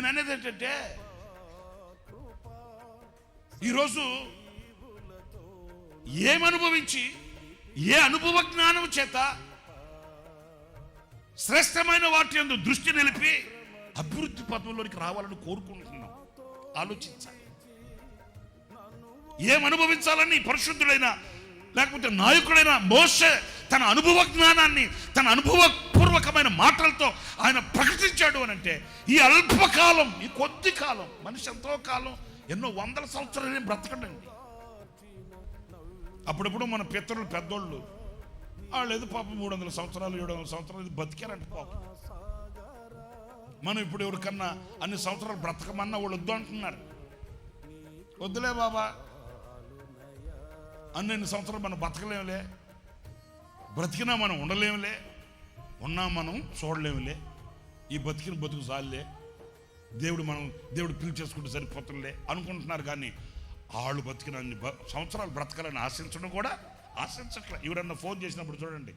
నేను అనేది ఏంటంటే ఈరోజు ఏమనుభవించి ఏ అనుభవ జ్ఞానం చేత శ్రేష్టమైన వాటి యందు దృష్టి నిలిపి అభివృద్ధి పథంలోనికి రావాలని కోరుకుంటున్నాం. ఆలోచించాలి. ఏమనుభవించాలని పరిశుద్ధుడైన లేకపోతే నాయకుడైన మోషే తన అనుభవ జ్ఞానాన్ని తన అనుభవపూర్వకమైన మాటలతో ఆయన ప్రకటించాడు అని అంటే ఈ అల్పకాలం, ఈ కొద్ది కాలం, మనిషి ఎంతో కాలం ఎన్నో వందల సంవత్సరాలు బ్రతకండి. అప్పుడప్పుడు మన పితరులు పెద్దోళ్ళు వాళ్ళు ఏదో పాపం 300 సంవత్సరాలు 700 సంవత్సరాలు బతికారంట పాపం. మనం ఇప్పుడు ఎవరికన్నా అన్ని సంవత్సరాలు బ్రతకమన్నా వాళ్ళు వద్దు అంటున్నారు. వద్దులే బాబా, అన్ని సంవత్సరాలు మనం బతకలేములే, బ్రతికినా మనం ఉండలేములే, ఉన్నా మనం చూడలేములే, ఈ బతికిన బతుకు చాలులే, దేవుడు పిలిచేసుకుంటే సరిపోతుందిలే అనుకుంటున్నారు. కానీ వాళ్ళు బతికిన అన్ని సంవత్సరాలు బ్రతకాలని ఆశించడం కూడా ఆశించట్లే. ఎవరన్నా ఫోన్ చేసినప్పుడు చూడండి,